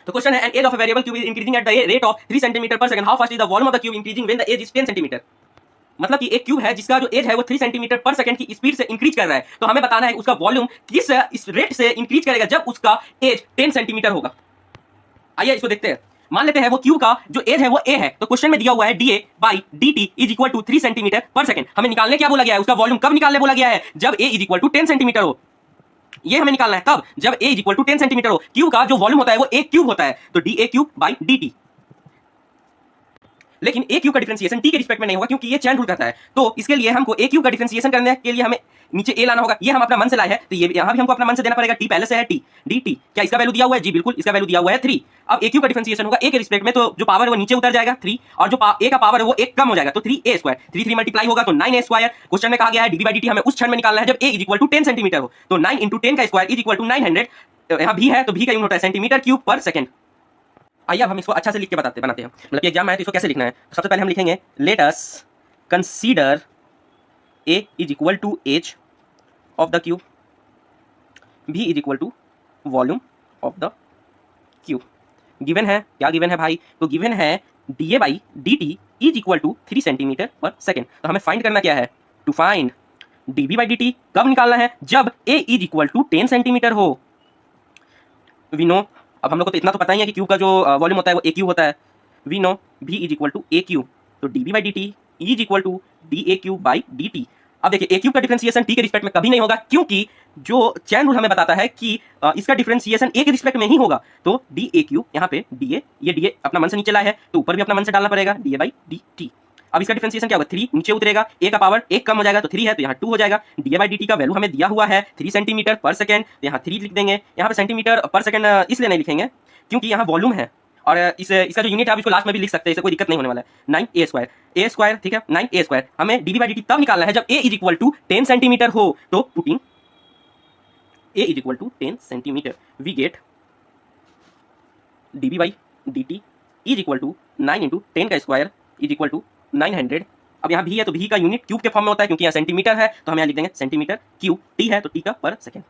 तो क्वेश्चन है, an edge of a variable cube is increasing at the rate of 3 centimetre per second, how fast is the volume of the cube increasing when the edge is 10 centimetre. मतलब कि एक cube है जिसका जो as है वो 3 centimetre per second की speed से इंक्रीज कर रहा है, तो हमें बताना है उसका वॉल्यूम किस इस रेट से इंक्रीज करेगा जब उसका एज 10 सेंटीमीटर होगा। आइए इसको देखते हैं। मान लेते हैं वो क्यूब का जो एज है वो ए है, तो क्वेश्चन में दिया हुआ है dA by dt is equal to 3 centimetre per second. हमें निकालने क्या बोला गया है, उसका वॉल्यूम कब निकालने बोला गया है, जब a is equal to 10 centimetre हो। ये हमें निकालना है कब, जब a is equal to 10 centimetre हो। क्यूब का जो वॉल्यूम होता है वो a क्यूब होता है, तो dA क्यूब बाई dt। लेकिन a क्यूब का डिफरेंशिएशन t के रिस्पेक्ट में नहीं होगा क्योंकि ये चैन रूल करता है, तो इसके लिए हमको a क्यूब का डिफरेंशिएशन करने के लिए हमें नीचे a लाना होगा। ये हम अपना मन से लाए हैं, तो ये यहां भी हमको अपना मन से देना पड़ेगा। t पहले से है t dt, क्या इसका वैल्यू दिया हुआ है, जी बिल्कुल, इसका वैल्यू दिया हुआ है 3। अब a क्यूब का डिफरेंशिएशन होगा a के रिस्पेक्ट में, तो जो पावर है वो नीचे उतर जाएगा 3, और जो a का पावर है वो 1 कम हो जाएगा, तो 3a स्क्वायर, 3 मल्टीप्लाई होगा तो 9a स्क्वायर। क्वेश्चन में कहा गया है dB by dt हमें उस क्षण में निकालना है जब a is equal to 10 centimetre हो, तो 9 इंटू 10 का स्क्वायर इज इक्वल टू 900। यहाँ भी है तो भी का यूनिट होता है सेंटीमीटर क्यूब पर सेकंड। आइए अब हम इसको अच्छा से लिख के बनाते हैं, मतलब कि एग्जाम में है तो इसको कैसे लिखना है। सबसे पहले हम लिखेंगे let us consider a is equal to edge of the cube, b is equal to volume of the cube. Given है, क्या गिवन है भाई, तो गिवन है dA by dt is equal to 3 centimetre per second. तो हमें find करना क्या है, to find dB by dt कब निकालना है, जब a is equal to 10 centimetre हो। वी नो, अब हम लोग को तो इतना तो पता ही है कि क्यूब का जो वॉल्यूम होता है वो a क्यूब होता है। We know b is equal to a cube, तो dB by dt is equal to dA cube by dt। अब देखिए a क्यूब का डिफरेंशिएशन t के रिस्पेक्ट में कभी नहीं होगा, क्योंकि जो चैन रूल हमें बताता है कि इसका डिफरेंशिएशन a के रिस्पेक्ट में ही होगा। तो dA क्यूब, यहाँ पे dA, ये dA अपना मन से नीचे लाया है तो ऊपर भी अपना मन से डालना पड़ेगा, dA बाई dt। अब इसका डिफरेंशिएशन क्या होगा, 3 नीचे उतरेगा, a का पावर 1 कम हो जाएगा तो 3 है, तो यहाँ 2 हो जाएगा। dA बाई dt का वैल्यू हमें दिया हुआ है 3 सेंटीमीटर पर सेकंड, तो यहाँ 3 लिख देंगे। यहाँ पे सेंटीमीटर पर सेकंड इसलिए नहीं लिखेंगे क्योंकि यहाँ वॉल्यूम है, और इसका जो यूनिट है आप इसको लास्ट में भी लिख सकते हैं, इससे कोई दिक्कत नहीं होने वाला है। 9a स्क्वायर, ठीक है, 9a स्क्वायर। हमें dB बाई dt तब निकालना है जब a is equal to 10 centimetre हो, तो putting a is equal to 10 centimetre we get dB by dt is equal to 9 into 10 का स्क्वायर इज इक्वल टू 900। अब यहाँ भी है तो भी का यूनिट क्यूब के फॉर्म में होता है, क्योंकि यहाँ सेंटीमीटर है तो हम यहाँ लिख देंगे सेंटीमीटर क्यूब, t है तो t का पर सेकेंड।